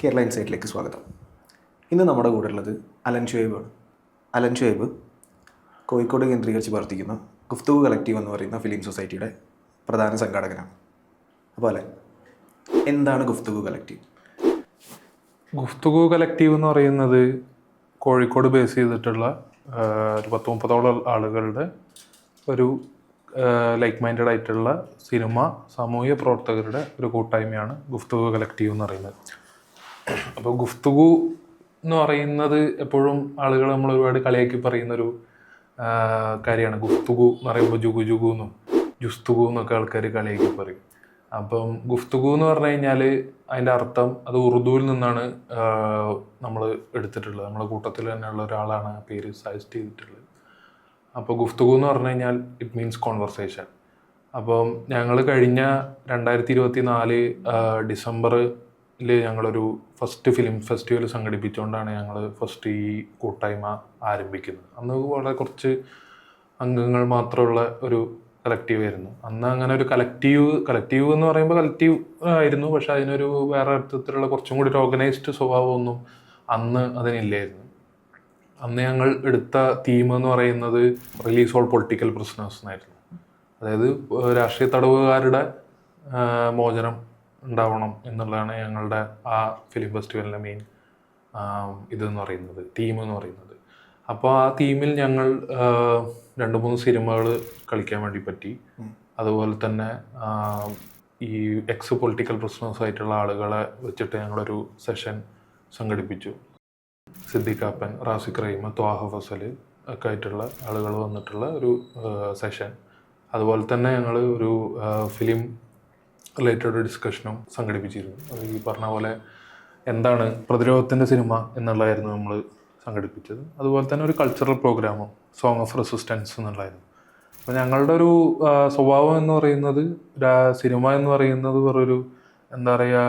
കേരള ഇൻസൈറ്റിലേക്ക് സ്വാഗതം. ഇന്ന് നമ്മുടെ കൂടെ ഉള്ളത് അലൻ ഷുഹൈബാണ്. അലൻ ഷുഹൈബ് കോഴിക്കോട് കേന്ദ്രീകരിച്ച് പ്രവർത്തിക്കുന്ന ഗുഫ്തഗു കളക്റ്റീവ് എന്ന് പറയുന്ന ഫിലിം സൊസൈറ്റിയുടെ പ്രധാന സംഘാടകനാണ്. അപ്പോൾ അലൻ, എന്താണ് ഗുഫ്തഗു കളക്റ്റീവ്? ഗുഫ്തഗു കളക്റ്റീവ് എന്ന് പറയുന്നത് കോഴിക്കോട് ബേസ് ചെയ്തിട്ടുള്ള ഒരു 10-30 ആളുകളുടെ ഒരു ലൈക്ക് മൈൻഡഡ് ആയിട്ടുള്ള സിനിമ സാമൂഹിക പ്രവർത്തകരുടെ ഒരു കൂട്ടായ്മയാണ് ഗുഫ്തഗു കളക്റ്റീവ് എന്ന് പറയുന്നത്. അപ്പോൾ ഗുഫ്തഗു എന്ന് പറയുന്നത് എപ്പോഴും ആളുകൾ നമ്മൾ ഒരുപാട് കളിയാക്കി പറയുന്നൊരു കാര്യമാണ്. ഗുഫ്തഗു എന്ന് പറയുമ്പോൾ ജുഗു ജുഗു എന്നും ജുസ്തുഗു എന്നൊക്കെ ആൾക്കാർ കളിയാക്കി പറയും. അപ്പം ഗുഫ്തഗു എന്ന് പറഞ്ഞു കഴിഞ്ഞാൽ അതിൻ്റെ അർത്ഥം അത് ഉറുദുവിൽ നിന്നാണ് നമ്മൾ എടുത്തിട്ടുള്ളത്. നമ്മുടെ കൂട്ടത്തിൽ തന്നെയുള്ള ഒരാളാണ് ആ പേര് സജസ്റ്റ് ചെയ്തിട്ടുള്ളത്. അപ്പോൾ ഗുഫ്തഗു എന്ന് പറഞ്ഞു കഴിഞ്ഞാൽ ഇറ്റ് മീൻസ് കോൺവെർസേഷൻ. അപ്പം ഞങ്ങൾ കഴിഞ്ഞ 2024 ഡിസംബറിൽ ഞങ്ങളൊരു ഫസ്റ്റ് ഫിലിം ഫെസ്റ്റിവൽ സംഘടിപ്പിച്ചുകൊണ്ടാണ് ഞങ്ങൾ ഫസ്റ്റ് ഈ കൂട്ടായ്മ ആരംഭിക്കുന്നത്. അന്ന് വളരെ കുറച്ച് അംഗങ്ങൾ മാത്രമുള്ള ഒരു കളക്റ്റീവ് ആയിരുന്നു. അന്ന് അങ്ങനെ ഒരു കളക്റ്റീവ് എന്ന് പറയുമ്പോൾ കളക്റ്റീവ് ആയിരുന്നു, പക്ഷെ അതിനൊരു വേറെ അർത്ഥത്തിലുള്ള കുറച്ചും കൂടി ഒരു ഓർഗനൈസ്ഡ് സ്വഭാവമൊന്നും അന്ന് അതിനില്ലായിരുന്നു. അന്ന് ഞങ്ങൾ എടുത്ത തീം എന്ന് പറയുന്നത് റിലീസ് ഓൾ പൊളിറ്റിക്കൽ പ്രിസണേഴ്സ് എന്നായിരുന്നു. അതായത് രാഷ്ട്രീയ തടവുകാരുടെ മോചനം ഉണ്ടാവണം എന്നുള്ളതാണ് ഞങ്ങളുടെ ആ ഫിലിം ഫെസ്റ്റിവലിൻ്റെ മെയിൻ ഇതെന്ന് പറയുന്നത്, തീം എന്ന് പറയുന്നത്. അപ്പോൾ ആ തീമിൽ ഞങ്ങൾ 2-3 സിനിമകൾ കളിക്കാൻ വേണ്ടി പറ്റി. അതുപോലെ തന്നെ ഈ എക്സ് പൊളിറ്റിക്കൽ പ്രിസണേഴ്സ് ആയിട്ടുള്ള ആളുകളെ വെച്ചിട്ട് ഞങ്ങളൊരു സെഷൻ സംഘടിപ്പിച്ചു. സിദ്ദിഖാപ്പൻ, റാസിഖ് റഹീം, ത്വാഹ ഫസൽ ഒക്കെ ആയിട്ടുള്ള ആളുകൾ വന്നിട്ടുള്ള ഒരു സെഷൻ. അതുപോലെ തന്നെ ഞങ്ങൾ ഒരു ഫിലിം റിലേറ്റഡ് ഡിസ്കഷനും സംഘടിപ്പിച്ചിരുന്നു. ഈ പറഞ്ഞ പോലെ എന്താണ് പ്രതിരോധത്തിൻ്റെ സിനിമ എന്നുള്ളതായിരുന്നു നമ്മൾ സംഘടിപ്പിച്ചത്. അതുപോലെ തന്നെ ഒരു കൾച്ചറൽ പ്രോഗ്രാമും സോങ് ഓഫ് റെസിസ്റ്റൻസ് എന്നുള്ളതായിരുന്നു. അപ്പോൾ ഞങ്ങളുടെ ഒരു സ്വഭാവം എന്ന് പറയുന്നത് സിനിമ എന്ന് പറയുന്നത് വെറൊരു എന്താ പറയുക,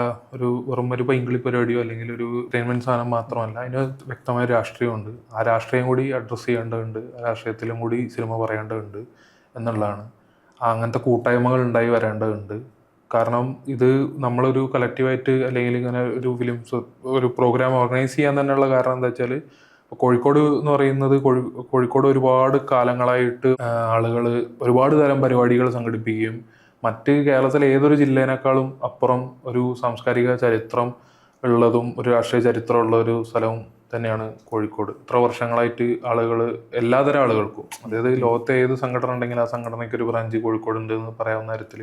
വെറും ഒരു പൈങ്കിളി പരിപാടിയോ അല്ലെങ്കിൽ ഒരു എൻ്റർടൈൻമെൻറ്റ് സാധനം മാത്രമല്ല. അതിന് വ്യക്തമായ രാഷ്ട്രീയമുണ്ട്. ആ രാഷ്ട്രീയം കൂടി അഡ്രസ്സ് ചെയ്യേണ്ടതുണ്ട്, ആ രാഷ്ട്രീയത്തിലും കൂടി സിനിമ പറയേണ്ടതുണ്ട് എന്നുള്ളതാണ്. അങ്ങനത്തെ കൂട്ടായ്മകൾ ഉണ്ടായി വരേണ്ടതുണ്ട്. കാരണം ഇത് നമ്മളൊരു കളക്റ്റീവായിട്ട് അല്ലെങ്കിൽ ഇങ്ങനെ ഒരു പ്രോഗ്രാം ഓർഗനൈസ് ചെയ്യാൻ തന്നെയുള്ള കാരണം എന്താ വെച്ചാൽ, കോഴിക്കോട് എന്ന് പറയുന്നത് കോഴിക്കോട് ഒരുപാട് കാലങ്ങളായിട്ട് ആളുകൾ ഒരുപാട് തരം പരിപാടികൾ സംഘടിപ്പിക്കുകയും മറ്റ് കേരളത്തിലെ ഏതൊരു ജില്ലേനേക്കാളും അപ്പുറം ഒരു സാംസ്കാരിക ചരിത്രം ഉള്ളതും ഒരു രാഷ്ട്രീയ ചരിത്രമുള്ള ഒരു സ്ഥലവും തന്നെയാണ് കോഴിക്കോട്. ഇത്ര വർഷങ്ങളായിട്ട് ആളുകൾ എല്ലാതരം ആളുകൾക്കും, അതായത് ലോകത്തെ ഏത് സംഘടന ഉണ്ടെങ്കിലും ആ സംഘടനയ്ക്ക് ഒരു ബ്രാഞ്ച് കോഴിക്കോട് ഉണ്ട് എന്ന് പറയാവുന്ന തരത്തിൽ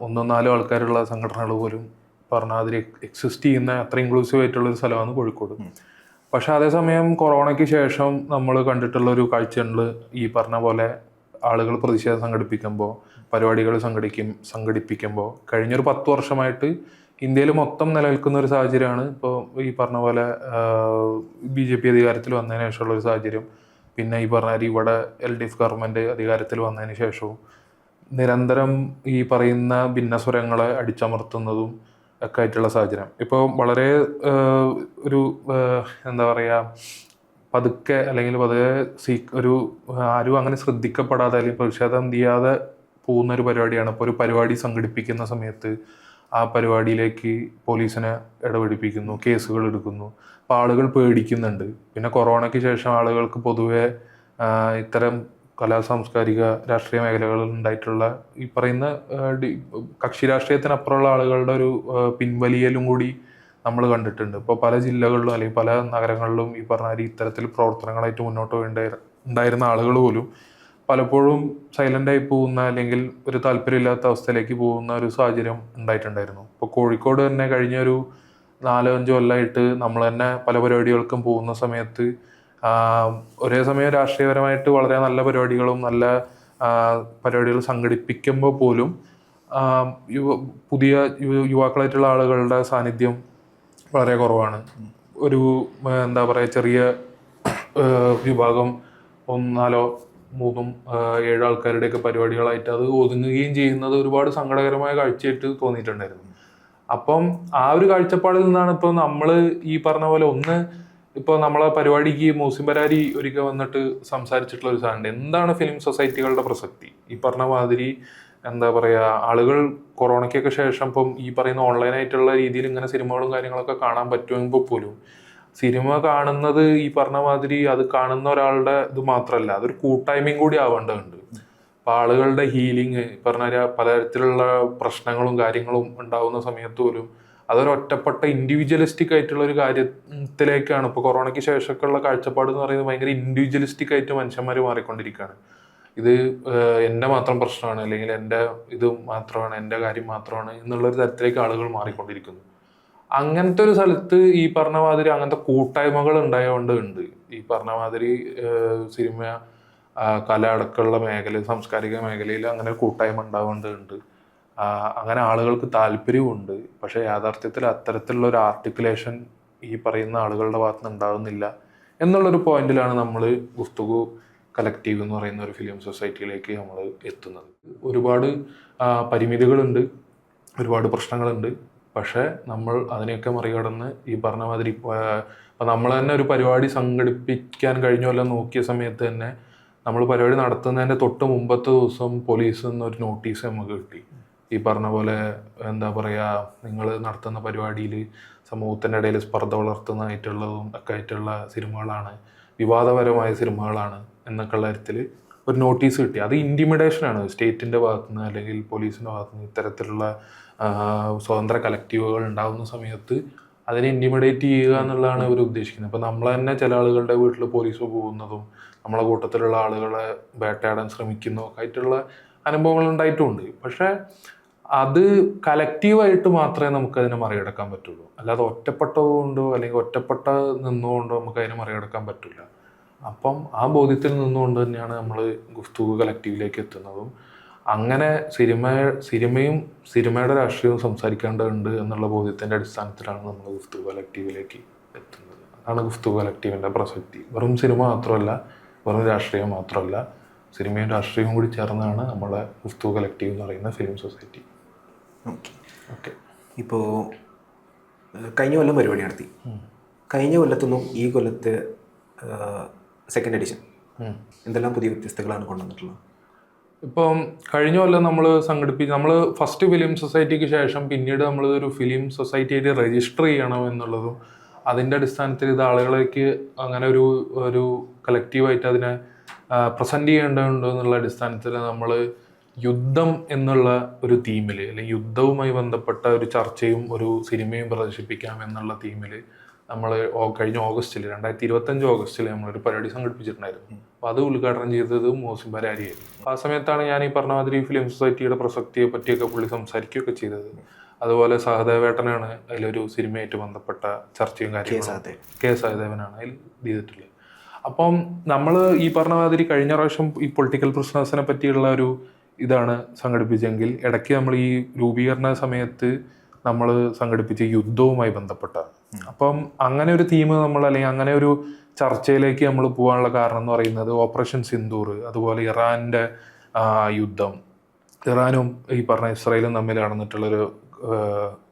1-4 ആൾക്കാരുള്ള സംഘടനകൾ പോലും പറഞ്ഞാൽ അതിൽ എക്സിസ്റ്റ് ചെയ്യുന്ന അത്ര ഇൻക്ലൂസീവ് ആയിട്ടുള്ളൊരു സ്ഥലമാണ് കോഴിക്കോട്. പക്ഷെ അതേസമയം കൊറോണയ്ക്ക് ശേഷം നമ്മൾ കണ്ടിട്ടുള്ള ഒരു കാഴ്ചയുണ്ട്. ഈ പറഞ്ഞ പോലെ ആളുകൾ പ്രതിഷേധം സംഘടിപ്പിക്കുമ്പോൾ, പരിപാടികൾ സംഘടിപ്പിക്കുമ്പോൾ കഴിഞ്ഞൊരു 10 വർഷമായിട്ട് ഇന്ത്യയിൽ മൊത്തം നിലനിൽക്കുന്ന ഒരു സാഹചര്യമാണ് ഇപ്പോൾ ഈ പറഞ്ഞ പോലെ BJP അധികാരത്തിൽ വന്നതിന് ശേഷമുള്ള ഒരു സാഹചര്യം. പിന്നെ ഈ പറഞ്ഞ ഇവിടെ LDF ഗവൺമെൻറ് അധികാരത്തിൽ വന്നതിന് ശേഷവും നിരന്തരം ഈ പറയുന്ന ഭിന്നസ്വരങ്ങളെ അടിച്ചമർത്തുന്നതും ഒക്കെ ആയിട്ടുള്ള സാഹചര്യം. ഇപ്പോൾ വളരെ ഒരു എന്താ പറയുക, പതുക്കെ അല്ലെങ്കിൽ ഒരു ആരും അങ്ങനെ ശ്രദ്ധിക്കപ്പെടാതെ അല്ലെങ്കിൽ പ്രതിഷേധം ചെയ്യാതെ പോകുന്ന ഒരു പരിപാടിയാണ്. ഇപ്പോൾ ഒരു പരിപാടി സംഘടിപ്പിക്കുന്ന സമയത്ത് ആ പരിപാടിയിലേക്ക് പോലീസിനെ ഇടപെടിപ്പിക്കുന്നു, കേസുകൾ എടുക്കുന്നു. അപ്പോൾ ആളുകൾ പേടിക്കുന്നുണ്ട്. പിന്നെ കൊറോണയ്ക്ക് ശേഷം ആളുകൾക്ക് പൊതുവെ ഇത്തരം സാംസ്കാരിക രാഷ്ട്രീയ മേഖലകളിൽ ഉണ്ടായിട്ടുള്ള ഈ പറയുന്ന കക്ഷി രാഷ്ട്രീയത്തിനപ്പുറമുള്ള ആളുകളുടെ ഒരു പിൻവലിയലും കൂടി നമ്മൾ കണ്ടിട്ടുണ്ട്. ഇപ്പോൾ പല ജില്ലകളിലും അല്ലെങ്കിൽ പല നഗരങ്ങളിലും ഈ പറഞ്ഞ ഇത്തരത്തിൽ പ്രവർത്തനങ്ങളായിട്ട് മുന്നോട്ട് ഉണ്ടായിരുന്ന ആളുകൾ പോലും പലപ്പോഴും സൈലൻ്റായി പോകുന്ന അല്ലെങ്കിൽ ഒരു താല്പര്യമില്ലാത്ത അവസ്ഥയിലേക്ക് പോകുന്ന ഒരു സാഹചര്യം ഉണ്ടായിട്ടുണ്ടായിരുന്നു. ഇപ്പോൾ കോഴിക്കോട് തന്നെ കഴിഞ്ഞൊരു 4-5 കൊല്ലമായിട്ട് നമ്മൾ തന്നെ പല പരിപാടികൾക്കും പോകുന്ന സമയത്ത് ഒരേ സമയം രാഷ്ട്രീയപരമായിട്ട് വളരെ നല്ല പരിപാടികളും നല്ല പരിപാടികൾ സംഘടിപ്പിക്കുമ്പോൾ പോലും പുതിയ യുവാക്കളായിട്ടുള്ള ആളുകളുടെ സാന്നിധ്യം വളരെ കുറവാണ്. ഒരു എന്താ പറയുക, ചെറിയ വിഭാഗം 4-3-7 ആൾക്കാരുടെയൊക്കെ പരിപാടികളായിട്ട് അത് ഒതുങ്ങുകയും ചെയ്യുന്നത് ഒരുപാട് സങ്കടകരമായ കാഴ്ചയായിട്ട് തോന്നിയിട്ടുണ്ടായിരുന്നു. അപ്പം ആ ഒരു കാഴ്ചപ്പാടിൽ നിന്നാണ് ഇപ്പോൾ നമ്മൾ ഈ പറഞ്ഞ പോലെ ഇപ്പോൾ നമ്മളെ പരിപാടിക്ക് മൂസിൻ പരാരി ഒരിക്കൽ വന്നിട്ട് സംസാരിച്ചിട്ടുള്ള ഒരു സാധനം, എന്താണ് ഫിലിം സൊസൈറ്റികളുടെ പ്രസക്തി. ഈ പറഞ്ഞ മാതിരി എന്താ പറയുക, ആളുകൾ കൊറോണയ്ക്കൊക്കെ ശേഷം ഇപ്പം ഈ പറയുന്ന ഓൺലൈനായിട്ടുള്ള രീതിയിൽ ഇങ്ങനെ സിനിമകളും കാര്യങ്ങളൊക്കെ കാണാൻ പറ്റുമെങ്കിൽ പോലും സിനിമ കാണുന്നത് ഈ പറഞ്ഞ മാതിരി അത് കാണുന്ന ഒരാളുടെ ഇത് മാത്രമല്ല, അതൊരു കൂട്ടായ്മയും കൂടി ആവേണ്ടതുണ്ട്. അപ്പം ആളുകളുടെ ഹീലിംഗ് പറഞ്ഞ പലതരത്തിലുള്ള പ്രശ്നങ്ങളും കാര്യങ്ങളും ഉണ്ടാവുന്ന സമയത്ത് പോലും അതൊരു ഒറ്റപ്പെട്ട ഇൻഡിവിജ്വലിസ്റ്റിക് ആയിട്ടുള്ള ഒരു കാര്യത്തിലേക്കാണ് ഇപ്പോൾ കൊറോണയ്ക്ക് ശേഷമൊക്കെയുള്ള കാഴ്ചപ്പാട് എന്ന് പറയുന്നത്. ഭയങ്കര ഇൻഡിവിജ്വലിസ്റ്റിക് ആയിട്ട് മനുഷ്യന്മാർ മാറിക്കൊണ്ടിരിക്കുകയാണ്. ഇത് എൻ്റെ മാത്രം പ്രശ്നമാണ്, അല്ലെങ്കിൽ എൻ്റെ ഇത് മാത്രമാണ്, എൻ്റെ കാര്യം മാത്രമാണ് എന്നുള്ളൊരു തരത്തിലേക്ക് ആളുകൾ മാറിക്കൊണ്ടിരിക്കുന്നു. അങ്ങനത്തെ ഒരു സ്ഥലത്ത് ഈ പറഞ്ഞ മാതിരി അങ്ങനത്തെ കൂട്ടായ്മകൾ ഉണ്ടായതുകൊണ്ട് ഉണ്ട് ഈ പറഞ്ഞ മാതിരി സിനിമ, കല അടക്കമുള്ള മേഖല, സാംസ്കാരിക മേഖലയിൽ അങ്ങനെ ഒരു കൂട്ടായ്മ ഉണ്ടാവേണ്ടതുണ്ട്. അങ്ങനെ ആളുകൾക്ക് താല്പര്യമുണ്ട്. പക്ഷേ യാഥാർത്ഥ്യത്തിൽ അത്തരത്തിലുള്ള ഒരു ആർട്ടിക്കുലേഷൻ ഈ പറയുന്ന ആളുകളുടെ ഭാഗത്ത് നിന്ന് ഉണ്ടാകുന്നില്ല എന്നുള്ളൊരു പോയിന്റിലാണ് നമ്മൾ ഗുഫ്തഗു കളക്റ്റീവ് എന്ന് പറയുന്ന ഒരു ഫിലിം സൊസൈറ്റിയിലേക്ക് നമ്മൾ എത്തുന്നത്. ഒരുപാട് പരിമിതികളുണ്ട്, ഒരുപാട് പ്രശ്നങ്ങളുണ്ട്. പക്ഷേ നമ്മൾ അതിനെയൊക്കെ മറികടന്ന് ഈ പറഞ്ഞ മാതിരി ഇപ്പം നമ്മൾ തന്നെ ഒരു പരിപാടി സംഘടിപ്പിക്കാൻ കഴിഞ്ഞല്ലോ നോക്കിയ സമയത്ത് തന്നെ നമ്മൾ പരിപാടി നടത്തുന്നതിൻ്റെ തൊട്ട് മുമ്പത്തെ ദിവസം പോലീസിൽ നിന്നൊരു നോട്ടീസ് നമുക്ക് കിട്ടി. ഈ പറഞ്ഞ പോലെ എന്താ പറയുക, നിങ്ങൾ നടത്തുന്ന പരിപാടിയിൽ സമൂഹത്തിൻ്റെ ഇടയിൽ സ്പർദ്ധ വളർത്തുന്നതായിട്ടുള്ളതും ഒക്കെ ആയിട്ടുള്ള സിനിമകളാണ്, വിവാദപരമായ സിനിമകളാണ് എന്നൊക്കെയുള്ള തരത്തിൽ ഒരു നോട്ടീസ് കിട്ടി. അത് ഇൻറ്റിമിഡേഷനാണ് സ്റ്റേറ്റിൻ്റെ ഭാഗത്തുനിന്ന് അല്ലെങ്കിൽ പോലീസിൻ്റെ ഭാഗത്തുനിന്ന്. ഇത്തരത്തിലുള്ള സ്വതന്ത്ര കളക്റ്റീവുകൾ ഉണ്ടാകുന്ന സമയത്ത് അതിനെ ഇൻറ്റിമിഡേറ്റ് ചെയ്യുക എന്നുള്ളതാണ് ഇവർ ഉദ്ദേശിക്കുന്നത്. അപ്പോൾ നമ്മൾ തന്നെ ചില ആളുകളുടെ വീട്ടിൽ പോലീസ് പോകുന്നതും നമ്മളെ കൂട്ടത്തിലുള്ള ആളുകളെ വേട്ടയാടാൻ ശ്രമിക്കുന്നതൊക്കെ ആയിട്ടുള്ള അനുഭവങ്ങൾ ഉണ്ടായിട്ടുമുണ്ട്. പക്ഷേ അത് കളക്റ്റീവായിട്ട് മാത്രമേ നമുക്കതിനെ മറികടക്കാൻ പറ്റുള്ളൂ. അല്ലാതെ ഒറ്റപ്പെട്ടതുകൊണ്ടോ അല്ലെങ്കിൽ ഒറ്റപ്പെട്ട നിന്നുകൊണ്ടോ നമുക്ക് അതിനെ മറികടക്കാൻ പറ്റില്ല. അപ്പം ആ ബോധ്യത്തിൽ നിന്നുകൊണ്ട് തന്നെയാണ് നമ്മൾ ഗുഫ്തഗു കളക്റ്റീവിലേക്ക് എത്തുന്നതും. അങ്ങനെ സിനിമയും സിനിമയുടെ രാഷ്ട്രീയവും സംസാരിക്കേണ്ടതുണ്ട് എന്നുള്ള ബോധ്യത്തിൻ്റെ അടിസ്ഥാനത്തിലാണ് നമ്മൾ ഗുഫ്തഗു കളക്റ്റീവിലേക്ക് എത്തുന്നത്. അതാണ് ഗുഫ്തഗു കളക്റ്റീവിൻ്റെ പ്രസക്തി. വെറും സിനിമ മാത്രമല്ല, വെറും രാഷ്ട്രീയം മാത്രമല്ല, സിനിമയും രാഷ്ട്രീയവും കൂടി ചേർന്നാണ് നമ്മളെ ഗുഫ്തഗു കളക്റ്റീവ് എന്ന് പറയുന്ന ഫിലിം സൊസൈറ്റി. ഓക്കെ. ഇപ്പോൾ കഴിഞ്ഞ കൊല്ലം പരിപാടി നടത്തി. കഴിഞ്ഞ കൊല്ലത്തൊന്നും ഈ കൊല്ലത്തെ സെക്കൻഡ് എഡിഷൻ എന്തെല്ലാം പുതിയ വ്യത്യസ്തകളാണ് കൊണ്ടുവന്നിട്ടുള്ളത്? ഇപ്പം കഴിഞ്ഞ കൊല്ലം നമ്മൾ ഫസ്റ്റ് ഫിലിം സൊസൈറ്റിക്ക് ശേഷം പിന്നീട് നമ്മൾ ഒരു ഫിലിം സൊസൈറ്റിയായിട്ട് രജിസ്റ്റർ ചെയ്യണം എന്നുള്ളതും അതിൻ്റെ അടിസ്ഥാനത്തിൽ ഇത് ആളുകളേക്ക് അങ്ങനെ ഒരു കളക്റ്റീവായിട്ട് അതിനെ പ്രസൻറ്റ് ചെയ്യേണ്ടതുണ്ട് എന്നുള്ള അടിസ്ഥാനത്തിൽ നമ്മൾ യുദ്ധം എന്നുള്ള ഒരു തീമിൽ, അല്ലെങ്കിൽ യുദ്ധവുമായി ബന്ധപ്പെട്ട ഒരു ചർച്ചയും ഒരു സിനിമയും പ്രദർശിപ്പിക്കാം എന്നുള്ള തീമിൽ നമ്മൾ കഴിഞ്ഞ ഓഗസ്റ്റിൽ 2025 ഓഗസ്റ്റിൽ നമ്മളൊരു പരിപാടി സംഘടിപ്പിച്ചിട്ടുണ്ടായിരുന്നു. അപ്പോൾ അത് ഉദ്ഘാടനം ചെയ്തത് മോസിം ബരാരിയായിരുന്നു. ആ സമയത്താണ് ഞാൻ ഈ പറഞ്ഞ മാതിരി ഫിലിം സൊസൈറ്റിയുടെ പ്രസക്തിയെ പറ്റിയൊക്കെ പുള്ളി സംസാരിക്കുകയൊക്കെ ചെയ്തത്. അതുപോലെ സഹദേവേട്ടനാണ് അതിലൊരു സിനിമയായിട്ട് ബന്ധപ്പെട്ട ചർച്ചയും കാര്യങ്ങളും, കെ സഹദേവനാണ് അതിൽ ചെയ്തിട്ടുള്ളത്. അപ്പം നമ്മൾ ഈ പറഞ്ഞ മാതിരി കഴിഞ്ഞ പ്രാവശ്യം ഈ പൊളിറ്റിക്കൽ പ്രിസണേഴ്സിനെ പറ്റിയുള്ള ഒരു ഇതാണ് സംഘടിപ്പിച്ചെങ്കിൽ, ഇടയ്ക്ക് നമ്മൾ ഈ രൂപീകരണ സമയത്ത് നമ്മൾ സംഘടിപ്പിച്ച യുദ്ധവുമായി ബന്ധപ്പെട്ട. അപ്പം അങ്ങനെ ഒരു തീം അല്ലെങ്കിൽ അങ്ങനെ ഒരു ചർച്ചയിലേക്ക് നമ്മൾ പോകാനുള്ള കാരണം എന്ന് പറയുന്നത് ഓപ്പറേഷൻ സിന്ദൂർ, അതുപോലെ ഇറാൻ്റെ യുദ്ധം, ഇറാനും ഈ പറഞ്ഞ ഇസ്രായേലും തമ്മിൽ നടന്നിട്ടുള്ളൊരു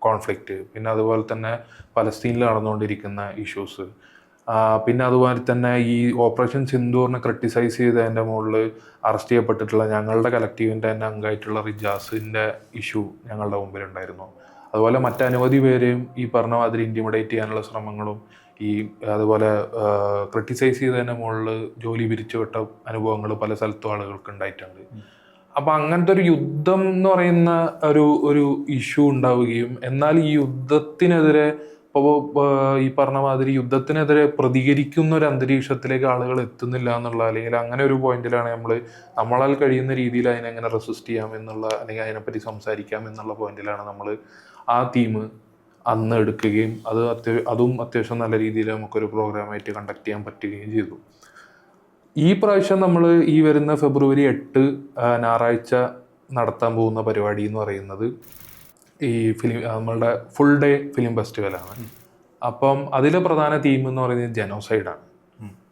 കോൺഫ്ലിക്റ്റ്, പിന്നെ അതുപോലെ തന്നെ പലസ്തീനിൽ നടന്നുകൊണ്ടിരിക്കുന്ന ഇഷ്യൂസ്, പിന്നെ അതുപോലെ തന്നെ ഈ ഓപ്പറേഷൻ സിന്ദൂറിനെ ക്രിട്ടിസൈസ് ചെയ്തതിൻ്റെ മുകളിൽ അറസ്റ്റ് ചെയ്യപ്പെട്ടിട്ടുള്ള ഞങ്ങളുടെ കളക്റ്റീവിൻ്റെ തന്നെ അംഗമായിട്ടുള്ള റിജാസിൻ്റെ ഇഷ്യൂ ഞങ്ങളുടെ മുമ്പിലുണ്ടായിരുന്നു. അതുപോലെ മറ്റനവധി പേരെയും ഈ പറഞ്ഞ മാതിരി ഇൻറ്റിമിഡേറ്റ് ചെയ്യാനുള്ള ശ്രമങ്ങളും അതുപോലെ ക്രിട്ടിസൈസ് ചെയ്തതിൻ്റെ മുകളിൽ ജോലി പിരിച്ചുവിട്ട അനുഭവങ്ങൾ പല സ്ഥലത്തും ആളുകൾക്ക് ഉണ്ടായിട്ടുണ്ട്. അപ്പം അങ്ങനത്തെ ഒരു യുദ്ധം എന്ന് പറയുന്ന ഒരു ഇഷ്യൂ ഉണ്ടാവുകയും, എന്നാൽ ഈ യുദ്ധത്തിനെതിരെ ഇപ്പോൾ ഈ പറഞ്ഞ മാതിരി യുദ്ധത്തിനെതിരെ പ്രതികരിക്കുന്ന ഒരു അന്തരീക്ഷത്തിലേക്ക് ആളുകൾ എത്തുന്നില്ല എന്നുള്ള, അല്ലെങ്കിൽ അങ്ങനെ ഒരു പോയിന്റിലാണ് നമ്മളാൽ കഴിയുന്ന രീതിയിൽ അതിനെ എങ്ങനെ റെസിസ്റ്റ് ചെയ്യാം എന്നുള്ള, അല്ലെങ്കിൽ അതിനെപ്പറ്റി സംസാരിക്കാം എന്നുള്ള പോയിന്റിലാണ് നമ്മൾ ആ തീം അന്ന് എടുക്കുകയും അതും അത്യാവശ്യം നല്ല രീതിയിൽ നമുക്കൊരു പ്രോഗ്രാമായിട്ട് കണ്ടക്ട് ചെയ്യാൻ പറ്റുകയും ചെയ്തു. ഈ പ്രാവശ്യം നമ്മൾ ഈ വരുന്ന ഫെബ്രുവരി 8 ഞായറാഴ്ച നടത്താൻ പോകുന്ന പരിപാടി എന്ന് പറയുന്നത് ഈ നമ്മളുടെ ഫുൾ ഡേ ഫിലിം ഫെസ്റ്റിവലാണ്. അപ്പം അതിലെ പ്രധാന തീം എന്ന് പറയുന്നത് ജനോസൈഡാണ്.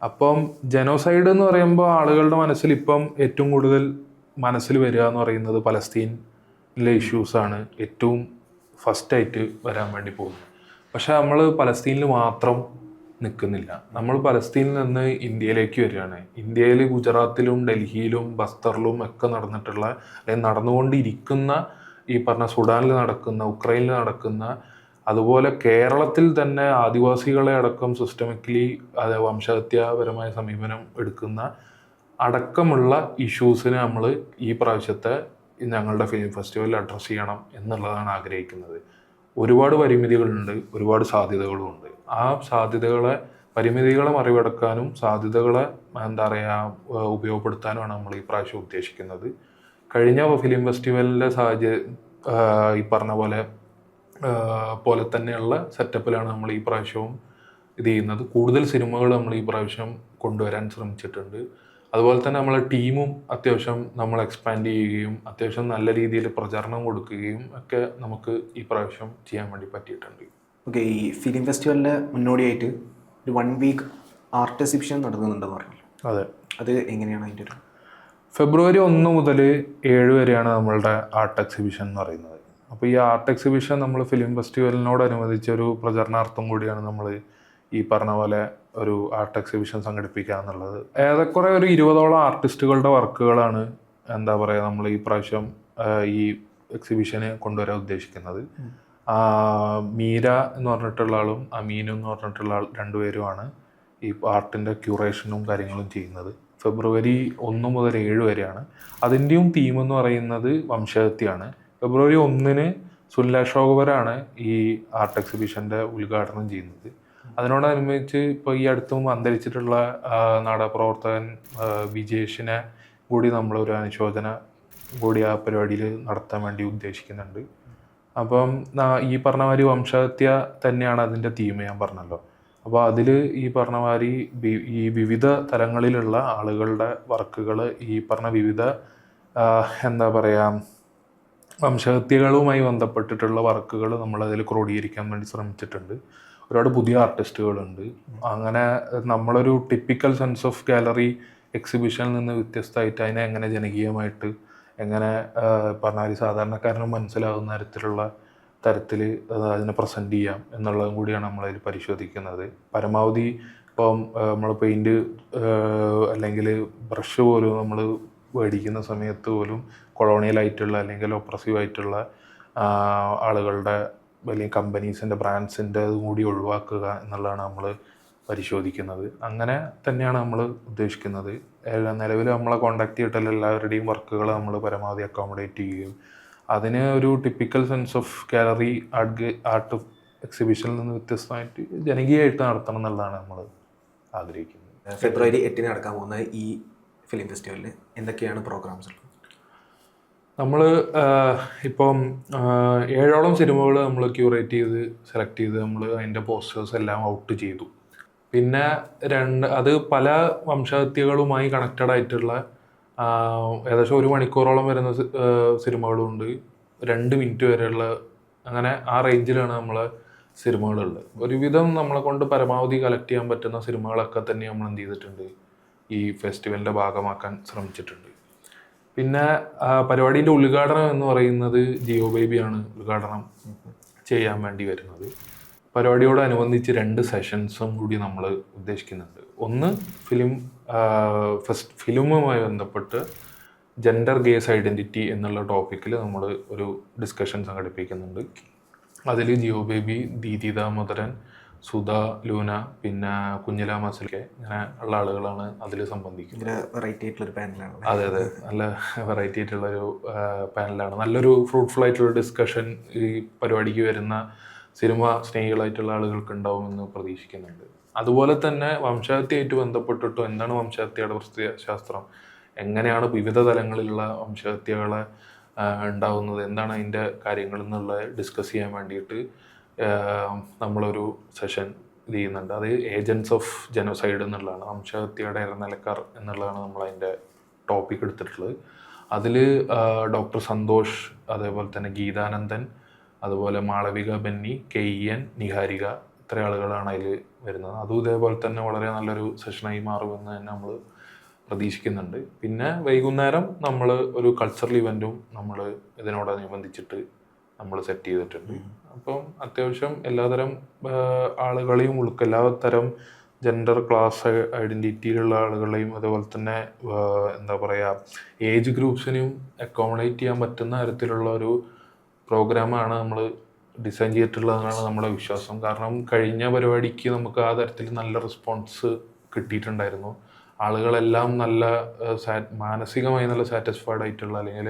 അപ്പം ജനോസൈഡ് എന്ന് പറയുമ്പോൾ ആളുകളുടെ മനസ്സിൽ ഇപ്പം ഏറ്റവും കൂടുതൽ മനസ്സിൽ വരിക എന്ന് പറയുന്നത് പലസ്തീനിലെ ഇഷ്യൂസാണ് ഏറ്റവും ഫസ്റ്റായിട്ട് വരാൻ വേണ്ടി പോകുന്നത്. പക്ഷെ നമ്മൾ പലസ്തീനിൽ മാത്രം നിൽക്കുന്നില്ല. നമ്മൾ പലസ്തീനിൽ നിന്ന് ഇന്ത്യയിലേക്ക് വരികയാണ്. ഇന്ത്യയിൽ ഗുജറാത്തിലും ഡൽഹിയിലും ബസ്തറിലും ഒക്കെ നടന്നിട്ടുള്ള അല്ലെങ്കിൽ നടന്നുകൊണ്ടിരിക്കുന്ന ഈ പറഞ്ഞ സുഡാനിൽ നടക്കുന്ന, ഉക്രൈനിൽ നടക്കുന്ന, അതുപോലെ കേരളത്തിൽ തന്നെ ആദിവാസികളെ അടക്കം സിസ്റ്റമിക്കലി വംശഹത്യാപരമായ സമീപനം എടുക്കുന്ന അടക്കമുള്ള ഇഷ്യൂസിനെ നമ്മൾ ഈ പ്രാവശ്യത്തെ ഞങ്ങളുടെ ഫിലിം ഫെസ്റ്റിവലിൽ അഡ്രസ്സ് ചെയ്യണം എന്നുള്ളതാണ് ആഗ്രഹിക്കുന്നത്. ഒരുപാട് പരിമിതികളുണ്ട്, ഒരുപാട് സാധ്യതകളുമുണ്ട്. ആ പരിമിതികളെ മറികടക്കാനും സാധ്യതകളെ എന്താ പറയുക ഉപയോഗപ്പെടുത്താനുമാണ് നമ്മൾ ഈ പ്രാവശ്യം ഉദ്ദേശിക്കുന്നത്. കഴിഞ്ഞ ഫിലിം ഫെസ്റ്റിവലിൻ്റെ ഈ പറഞ്ഞ പോലെ തന്നെയുള്ള സെറ്റപ്പിലാണ് നമ്മൾ ഈ പ്രാവശ്യവും ഇത് ചെയ്യുന്നത്. കൂടുതൽ സിനിമകൾ നമ്മൾ ഈ പ്രാവശ്യം കൊണ്ടുവരാൻ ശ്രമിച്ചിട്ടുണ്ട്. അതുപോലെ തന്നെ നമ്മളെ ടീമും അത്യാവശ്യം നമ്മൾ എക്സ്പാൻഡ് ചെയ്യുകയും അത്യാവശ്യം നല്ല രീതിയിൽ പ്രചാരണം കൊടുക്കുകയും ഒക്കെ നമുക്ക് ഈ പ്രാവശ്യം ചെയ്യാൻ വേണ്ടി പറ്റിയിട്ടുണ്ട്. ഓക്കെ, ഈ ഫിലിം ഫെസ്റ്റിവലിൻ്റെ മുന്നോടിയായിട്ട് ഒരു 1 വീക്ക് ആർട്ട് എക്സിബിഷൻ നടക്കുന്നുണ്ടെന്ന് പറഞ്ഞല്ലോ. അതെ, അത് എങ്ങനെയാണ് അതിൻ്റെ ഒരു? ഫെബ്രുവരി 1 മുതൽ 7 വരെയാണ് നമ്മളുടെ ആർട്ട് എക്സിബിഷൻ എന്ന് പറയുന്നത്. അപ്പോൾ ഈ ആർട്ട് എക്സിബിഷൻ നമ്മൾ ഫിലിം ഫെസ്റ്റിവലിനോടനുബന്ധിച്ച ഒരു പ്രചരണാർത്ഥം കൂടിയാണ് നമ്മൾ ഈ പറഞ്ഞ പോലെ ഒരു ആർട്ട് എക്സിബിഷൻ സംഘടിപ്പിക്കുക എന്നുള്ളത്. ഏറെക്കുറെ ഒരു 20ഓളം ആർട്ടിസ്റ്റുകളുടെ വർക്കുകളാണ് എന്താ പറയുക നമ്മൾ ഈ പ്രാവശ്യം ഈ എക്സിബിഷന് കൊണ്ടുവരാൻ ഉദ്ദേശിക്കുന്നത്. മീര എന്ന് പറഞ്ഞിട്ടുള്ള ആളും അമീനും എന്ന് പറഞ്ഞിട്ടുള്ള ആൾ രണ്ടുപേരുമാണ് ഈ ആർട്ടിൻ്റെ ക്യൂറേഷനും കാര്യങ്ങളും ചെയ്യുന്നത്. ഫെബ്രുവരി 1 മുതൽ 7 വരെയാണ്. അതിൻ്റെയും തീം എന്ന് പറയുന്നത് വംശഹത്യയാണ്. ഫെബ്രുവരി 1 സുനിൽ അശോകവരാണ് ഈ ആർട്ട് എക്സിബിഷൻ്റെ ഉദ്ഘാടനം ചെയ്യുന്നത്. അതിനോടനുബന്ധിച്ച് ഇപ്പോൾ ഈ അടുത്തും അന്തരിച്ചിട്ടുള്ള നാടകപ്രവർത്തകൻ വിജേഷിനെ കൂടി നമ്മളൊരു അനുശോചന കൂടി ആ പരിപാടിയിൽ നടത്താൻ വേണ്ടി ഉദ്ദേശിക്കുന്നുണ്ട്. അപ്പം ഈ പറഞ്ഞ മാതിരി വംശഹത്യ തന്നെയാണ് അതിൻ്റെ തീം, ഞാൻ പറഞ്ഞല്ലോ. അപ്പോൾ അതിൽ ഈ പറഞ്ഞ മാതിരി ഈ വിവിധ തലങ്ങളിലുള്ള ആളുകളുടെ വർക്കുകൾ, ഈ പറഞ്ഞ വിവിധ എന്താ പറയുക വംശഹത്യകളുമായി ബന്ധപ്പെട്ടിട്ടുള്ള വർക്കുകൾ നമ്മളതിൽ ക്രോഡീകരിക്കാൻ വേണ്ടി ശ്രമിച്ചിട്ടുണ്ട്. ഒരുപാട് പുതിയ ആർട്ടിസ്റ്റുകളുണ്ട്. അങ്ങനെ നമ്മളൊരു ടിപ്പിക്കൽ സെൻസ് ഓഫ് ഗാലറി എക്സിബിഷനിൽ നിന്ന് വ്യത്യസ്തമായിട്ട് അതിനെ എങ്ങനെ ജനകീയമായിട്ട് എങ്ങനെ പറഞ്ഞാൽ സാധാരണക്കാരന് മനസ്സിലാകുന്ന തരത്തിൽ അതിനെ പ്രസൻറ്റ് ചെയ്യാം എന്നുള്ളതും കൂടിയാണ് നമ്മളതിൽ പരിശോധിക്കുന്നത്. പരമാവധി ഇപ്പം നമ്മൾ പെയിൻറ്റ് അല്ലെങ്കിൽ ബ്രഷ് പോലും നമ്മൾ മേടിക്കുന്ന സമയത്ത് പോലും കൊളോണിയലായിട്ടുള്ള അല്ലെങ്കിൽ ഒപ്രസീവായിട്ടുള്ള ആളുകളുടെ അല്ലെങ്കിൽ കമ്പനീസിൻ്റെ ബ്രാൻഡ്സിൻ്റെ കൂടി ഒഴിവാക്കുക എന്നുള്ളതാണ് നമ്മൾ പരിശോധിക്കുന്നത്. അങ്ങനെ തന്നെയാണ് നമ്മൾ ഉദ്ദേശിക്കുന്നത്. നിലവിൽ നമ്മളെ കോൺടാക്ട് ചെയ്തിട്ടുള്ള എല്ലാവരുടെയും വർക്കുകൾ നമ്മൾ പരമാവധി അക്കോമഡേറ്റ് ചെയ്യുകയും അതിന് ഒരു typical sense of gallery art എക്സിബിഷനിൽ നിന്ന് വ്യത്യസ്തമായിട്ട് ജനകീയമായിട്ട് നടത്തണം എന്നുള്ളതാണ് നമ്മൾ ആഗ്രഹിക്കുന്നത്. ഫെബ്രുവരി 8 നടക്കാൻ പോകുന്ന ഈ ഫിലിം ഫെസ്റ്റിവലിൽ എന്തൊക്കെയാണ് പ്രോഗ്രാംസ് ഉള്ളത്? നമ്മൾ ഇപ്പം 7ഓളം സിനിമകൾ നമ്മൾ ക്യൂറേറ്റ് ചെയ്ത് സെലക്ട് ചെയ്ത് നമ്മൾ അതിൻ്റെ പോസ്റ്റേഴ്സ് എല്ലാം ഔട്ട് ചെയ്തു. പിന്നെ അത് പല വംശഹത്യകളുമായി കണക്റ്റഡ് ആയിട്ടുള്ള ഏകദേശം 1 മണിക്കൂറോളം വരുന്ന സിനിമകളുണ്ട്, 2 മിനിറ്റ് വരെയുള്ള, അങ്ങനെ ആ റേഞ്ചിലാണ് നമ്മളെ സിനിമകളുള്ളത്. ഒരുവിധം നമ്മളെ കൊണ്ട് പരമാവധി കളക്ട് ചെയ്യാൻ പറ്റുന്ന സിനിമകളൊക്കെ തന്നെ നമ്മൾ എന്ത് ചെയ്തിട്ടുണ്ട്, ഈ ഫെസ്റ്റിവലിൻ്റെ ഭാഗമാക്കാൻ ശ്രമിച്ചിട്ടുണ്ട്. പിന്നെ പരിപാടിൻ്റെ ഉദ്ഘാടനം എന്ന് പറയുന്നത് ജിയോ ബേബിയാണ് ഉദ്ഘാടനം ചെയ്യാൻ വേണ്ടി വരുന്നത്. പരിപാടിയോടനുബന്ധിച്ച് 2 സെഷൻസും കൂടി നമ്മൾ ഉദ്ദേശിക്കുന്നുണ്ട്. ഒന്ന് ഫിലിമുമായി ബന്ധപ്പെട്ട് ജെൻഡർ ഗേസ് ഐഡൻറ്റിറ്റി എന്നുള്ള ടോപ്പിക്കിൽ നമ്മൾ ഒരു ഡിസ്കഷൻ സംഘടിപ്പിക്കുന്നുണ്ട്. അതിൽ ജിയോ ബേബി, ദീദി ദാമോദരൻ, സുധ, ലൂന, പിന്നെ കുഞ്ഞില മസിലൊക്കെ ഇങ്ങനെ ഉള്ള ആളുകളാണ് അതിൽ സംബന്ധിക്കുന്നത്. വെറൈറ്റി ആയിട്ടുള്ളൊരു പാനലാണ്. അതെ, നല്ല വെറൈറ്റി ആയിട്ടുള്ളൊരു പാനലാണ്. നല്ലൊരു ഫ്രൂട്ട്ഫുൾ ആയിട്ടുള്ള ഡിസ്കഷൻ ഈ പരിപാടിക്ക് വരുന്ന സിനിമ സ്നേഹികളായിട്ടുള്ള ആളുകൾക്ക് ഉണ്ടാവുമെന്ന് പ്രതീക്ഷിക്കുന്നുണ്ട്. അതുപോലെ തന്നെ വംശഹത്യയായിട്ട് ബന്ധപ്പെട്ടിട്ടും എന്താണ് വംശഹത്യയുടെ പ്രത്യയശാസ്ത്രം, എങ്ങനെയാണ് വിവിധ തലങ്ങളിലുള്ള വംശഹത്യകളെ ഉണ്ടാവുന്നത്, എന്താണ് അതിൻ്റെ കാര്യങ്ങൾ എന്നുള്ളത് ഡിസ്കസ് ചെയ്യാൻ വേണ്ടിയിട്ട് നമ്മളൊരു സെഷൻ ഇത് ചെയ്യുന്നുണ്ട്. അത് ഏജൻറ്റ്സ് ഓഫ് ജനോസൈഡ് എന്നുള്ളതാണ്, വംശഹത്യയുടെ ഇരനിലക്കാർ എന്നുള്ളതാണ് നമ്മളതിൻ്റെ ടോപ്പിക് എടുത്തിട്ടുള്ളത്. അതിൽ ഡോക്ടർ സന്തോഷ്, അതേപോലെ തന്നെ ഗീതാനന്ദൻ, അതുപോലെ മാളവിക ബെന്നി, KEN, നിഹാരിക, ഇത്ര ആളുകളാണ് അതിൽ വരുന്നത്. അതും ഇതേപോലെ തന്നെ വളരെ നല്ലൊരു സെഷനായി മാറുമെന്ന് തന്നെ നമ്മൾ പ്രതീക്ഷിക്കുന്നുണ്ട്. പിന്നെ വൈകുന്നേരം നമ്മൾ ഒരു കൾച്ചറൽ ഇവൻറ്റും നമ്മൾ ഇതിനോടനുബന്ധിച്ചിട്ട് നമ്മൾ സെറ്റ് ചെയ്തിട്ടുണ്ട്. അപ്പം അത്യാവശ്യം എല്ലാതരം ആളുകളെയും എല്ലാതരം ജെൻഡർ ക്ലാസ് ഐഡൻറ്റിറ്റിയിലുള്ള ആളുകളെയും അതുപോലെ തന്നെ എന്താ പറയുക ഏജ് ഗ്രൂപ്പ്സിനെയും അക്കോമഡേറ്റ് ചെയ്യാൻ പറ്റുന്ന തരത്തിലുള്ള ഒരു പ്രോഗ്രാമാണ് നമ്മൾ ഡിസൈൻ ചെയ്തിട്ടുള്ളതെന്നാണ് നമ്മുടെ വിശ്വാസം. കാരണം കഴിഞ്ഞ പരിപാടിക്ക് നമുക്ക് ആ തരത്തിൽ നല്ല റെസ്പോൺസ് കിട്ടിയിട്ടുണ്ടായിരുന്നു. ആളുകളെല്ലാം നല്ല മാനസികമായി നല്ല സാറ്റിസ്ഫൈഡ് ആയിട്ടുള്ള, അല്ലെങ്കിൽ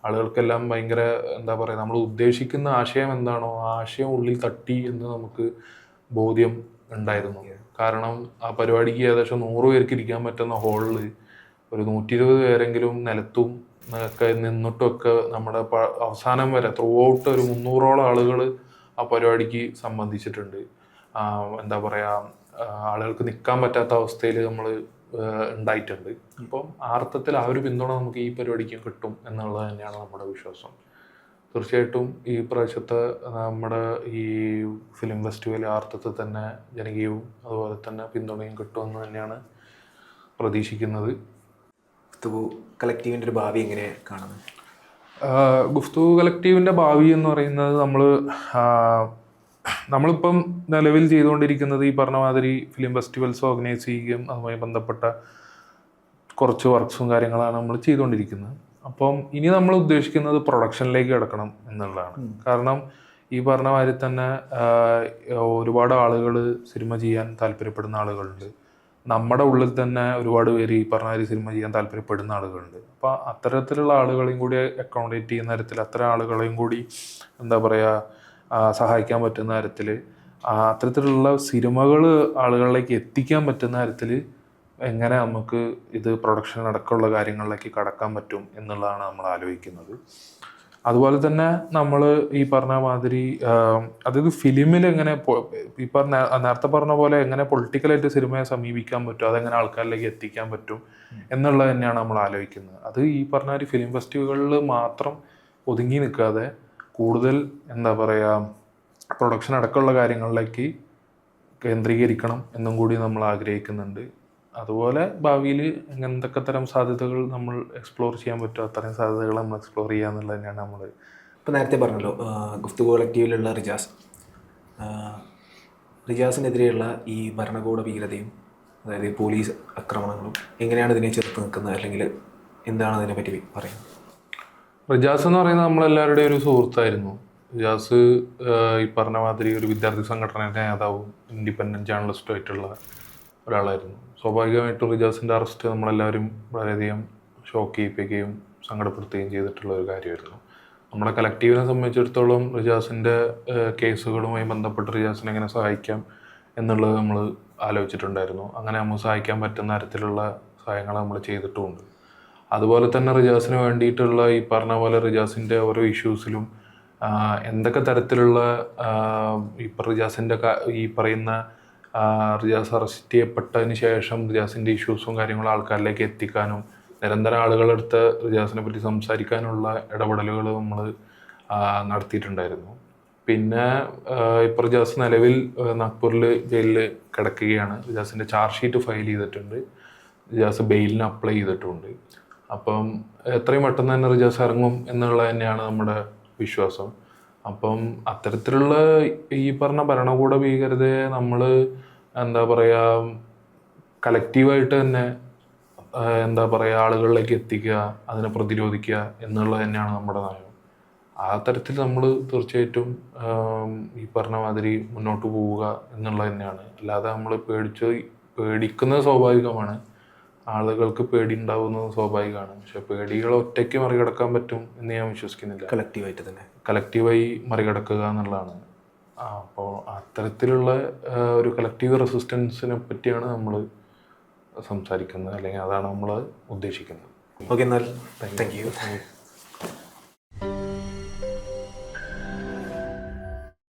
ആളുകൾക്കെല്ലാം ഭയങ്കര എന്താ പറയുക, നമ്മൾ ഉദ്ദേശിക്കുന്ന ആശയം എന്താണോ ആ ആശയം ഉള്ളിൽ തട്ടി എന്ന് നമുക്ക് ബോധ്യം ഉണ്ടായിരുന്നു. കാരണം ആ പരിപാടിക്ക് ഏകദേശം 100 പേർക്ക് ഇരിക്കാൻ പറ്റുന്ന ഹോളിൽ ഒരു 120 പേരെങ്കിലും നിലത്തും ഒക്കെ നിന്നിട്ടൊക്കെ നമ്മുടെ അവസാനം വരെ ത്രൂ ഔട്ട് ഒരു 300ഓളം ആളുകൾ ആ പരിപാടിക്ക് സംബന്ധിച്ചിട്ടുണ്ട്. എന്താ പറയുക, ആളുകൾക്ക് നിൽക്കാൻ പറ്റാത്ത അവസ്ഥയിൽ നമ്മൾ ഉണ്ടായിട്ടുണ്ട്. അപ്പം ആ അർത്ഥത്തിൽ ആ ഒരു പിന്തുണ നമുക്ക് ഈ പരിപാടിക്ക് കിട്ടും എന്നുള്ളത് തന്നെയാണ് നമ്മുടെ വിശ്വാസം. തീർച്ചയായിട്ടും ഈ പ്രാവശ്യത്തെ നമ്മുടെ ഈ ഫിലിം ഫെസ്റ്റിവൽ ആ അർത്ഥത്തിൽ തന്നെ ജനകീയവും അതുപോലെ തന്നെ പിന്തുണയും കിട്ടുമെന്ന് തന്നെയാണ് പ്രതീക്ഷിക്കുന്നത്. കളക്റ്റീവിൻ്റെ ഒരു ഭാവി എങ്ങനെ കാണുന്നത്? ഗുഫ്തു കളക്റ്റീവിൻ്റെ ഭാവി എന്ന് പറയുന്നത് നമ്മളിപ്പം നിലവിൽ ചെയ്തുകൊണ്ടിരിക്കുന്നത് ഈ പറഞ്ഞ മാതിരി ഫിലിം ഫെസ്റ്റിവൽസ് ഓർഗനൈസ് ചെയ്യുകയും അതുമായി ബന്ധപ്പെട്ട കുറച്ച് വർക്ക്സും കാര്യങ്ങളാണ് നമ്മൾ ചെയ്തുകൊണ്ടിരിക്കുന്നത്. അപ്പം ഇനി നമ്മൾ ഉദ്ദേശിക്കുന്നത് പ്രൊഡക്ഷനിലേക്ക് കിടക്കണം എന്നുള്ളതാണ്. കാരണം ഈ പറഞ്ഞ മാതിരി തന്നെ ഒരുപാട് ആളുകൾ സിനിമ ചെയ്യാൻ താല്പര്യപ്പെടുന്ന ആളുകളുണ്ട്. നമ്മുടെ ഉള്ളിൽ തന്നെ ഒരുപാട് പേര് ഈ പറഞ്ഞ മാതിരി സിനിമ ചെയ്യാൻ താല്പര്യപ്പെടുന്ന ആളുകളുണ്ട്. അപ്പോൾ അത്തരത്തിലുള്ള ആളുകളെയും കൂടി അക്കോമഡേറ്റ് ചെയ്യുന്ന തരത്തിൽ, അത്തരം ആളുകളെയും കൂടി എന്താ പറയുക സഹായിക്കാൻ പറ്റുന്ന തരത്തിൽ, അത്തരത്തിലുള്ള സിനിമകൾ ആളുകളിലേക്ക് എത്തിക്കാൻ പറ്റുന്ന തരത്തിൽ എങ്ങനെ നമുക്ക് ഇത് പ്രൊഡക്ഷൻ അടക്കമുള്ള കാര്യങ്ങളിലേക്ക് കടക്കാൻ പറ്റും എന്നുള്ളതാണ് നമ്മൾ ആലോചിക്കുന്നത്. അതുപോലെ തന്നെ നമ്മൾ ഈ പറഞ്ഞ മാതിരി അതായത് ഫിലിമിൽ എങ്ങനെ ഈ നേരത്തെ പറഞ്ഞ പോലെ എങ്ങനെ പൊളിറ്റിക്കലായിട്ട് സിനിമയെ സമീപിക്കാൻ പറ്റും, അതെങ്ങനെ ആൾക്കാരിലേക്ക് എത്തിക്കാൻ പറ്റും എന്നുള്ളത് തന്നെയാണ് നമ്മൾ ആലോചിക്കുന്നത്. അത് ഈ പറഞ്ഞ ഒരു ഫിലിം ഫെസ്റ്റിവലുകളിൽ മാത്രം ഒതുങ്ങി നിൽക്കാതെ കൂടുതൽ എന്താ പറയുക പ്രൊഡക്ഷൻ അടക്കമുള്ള കാര്യങ്ങളിലേക്ക് കേന്ദ്രീകരിക്കണം എന്നും കൂടി നമ്മൾ ആഗ്രഹിക്കുന്നുണ്ട്. അതുപോലെ ഭാവിയിൽ എന്തൊക്കെ തരം സാധ്യതകൾ നമ്മൾ എക്സ്പ്ലോർ ചെയ്യാൻ പറ്റുമോ അത്തരം സാധ്യതകൾ നമ്മൾ എക്സ്പ്ലോർ ചെയ്യുക എന്നുള്ളത് തന്നെയാണ് നമ്മൾ. ഇപ്പോൾ നേരത്തെ പറഞ്ഞല്ലോ ഗുഫ്തു കളക്റ്റീവിലുള്ള റിജാസിനെതിരെയുള്ള ഈ ഭരണകൂട ഭീകരതയും അതായത് പോലീസ് ആക്രമണങ്ങളും എങ്ങനെയാണ് ഇതിനെ ചെറുത്ത് നിൽക്കുന്നത്, അല്ലെങ്കിൽ എന്താണ് അതിനെപ്പറ്റി പറയുന്നത്? റിജാസ് എന്ന് പറയുന്നത് നമ്മളെല്ലാവരുടെയും ഒരു സുഹൃത്തായിരുന്നു. റിജാസ് ഈ പറഞ്ഞ മാതിരി ഒരു വിദ്യാർത്ഥി സംഘടനയുടെ നേതാവും ഇൻഡിപെൻഡൻറ്റ് ജേർണലിസ്റ്റും ആയിട്ടുള്ള ഒരാളായിരുന്നു. സ്വാഭാവികമായിട്ടും റിജാസിൻ്റെ അറസ്റ്റ് നമ്മളെല്ലാവരും വളരെയധികം ഷോക്ക് ചെയ്യിപ്പിക്കുകയും സങ്കടപ്പെടുത്തുകയും ചെയ്തിട്ടുള്ള ഒരു കാര്യമായിരുന്നു. നമ്മുടെ കളക്റ്റീവിനെ സംബന്ധിച്ചിടത്തോളം റിജാസിൻ്റെ കേസുകളുമായി ബന്ധപ്പെട്ട് റിജാസിനെ എങ്ങനെ സഹായിക്കാം എന്നുള്ളത് നമ്മൾ ആലോചിച്ചിട്ടുണ്ടായിരുന്നു. അങ്ങനെ നമ്മൾ സഹായിക്കാൻ പറ്റുന്ന തരത്തിലുള്ള സഹായങ്ങൾ നമ്മൾ ചെയ്തിട്ടുമുണ്ട്. അതുപോലെ തന്നെ റിജാസിന് വേണ്ടിയിട്ടുള്ള ഈ പറഞ്ഞ പോലെ റിജാസിൻ്റെ ഓരോ ഇഷ്യൂസിലും എന്തൊക്കെ തരത്തിലുള്ള ഇപ്പം റിജാസിൻ്റെ ഈ പറയുന്ന റിജാസ് അറസ്റ്റ് ചെയ്യപ്പെട്ടതിന് ശേഷം റിജാസിൻ്റെ ഇഷ്യൂസും കാര്യങ്ങളും ആൾക്കാരിലേക്ക് എത്തിക്കാനും നിരന്തരം ആളുകളെടുത്ത് റിജാസിനെ പറ്റി സംസാരിക്കാനുള്ള ഇടപെടലുകൾ നമ്മൾ നടത്തിയിട്ടുണ്ടായിരുന്നു. പിന്നെ ഇപ്പോൾ റിജാസ് നിലവിൽ നാഗ്പൂരിൽ ജയിലിൽ കിടക്കുകയാണ്. റിജാസിൻ്റെ ചാർജ് ഷീറ്റ് ഫയൽ ചെയ്തിട്ടുണ്ട്. റിജാസ് ബെയിലിന് അപ്ലൈ ചെയ്തിട്ടുണ്ട്. അപ്പം എത്രയും പെട്ടെന്ന് തന്നെ റിജാസ് ഇറങ്ങും എന്നുള്ളത് തന്നെയാണ് നമ്മുടെ വിശ്വാസം. അപ്പം അത്തരത്തിലുള്ള ഈ പറഞ്ഞ ഭരണകൂട ഭീകരതയെ നമ്മൾ എന്താ പറയുക കളക്റ്റീവായിട്ട് തന്നെ എന്താ പറയുക ആളുകളിലേക്ക് എത്തിക്കുക, അതിനെ പ്രതിരോധിക്കുക എന്നുള്ളത് തന്നെയാണ് നമ്മുടെ നയം. ആ തരത്തിൽ നമ്മൾ തീർച്ചയായിട്ടും ഈ പറഞ്ഞ മാതിരി മുന്നോട്ട് പോവുക എന്നുള്ളത് തന്നെയാണ്. അല്ലാതെ നമ്മൾ പേടിക്കുന്നത് സ്വാഭാവികമാണ്, ആളുകൾക്ക് പേടി ഉണ്ടാവുന്നത് സ്വാഭാവികമാണ്. പക്ഷെ പേടികൾ ഒറ്റയ്ക്ക് മറികടക്കാൻ പറ്റും എന്ന് ഞാൻ വിശ്വസിക്കുന്നില്ല. കളക്റ്റീവായി മറികടക്കുക എന്നുള്ളതാണ്. അപ്പോൾ അത്തരത്തിലുള്ള ഒരു കളക്റ്റീവ് റെസിസ്റ്റൻസിനെ പറ്റിയാണ് നമ്മൾ സംസാരിക്കുന്നത്, അല്ലെങ്കിൽ അതാണ് നമ്മൾ ഉദ്ദേശിക്കുന്നത്. ഓക്കെ, എന്നാൽ താങ്ക് യു.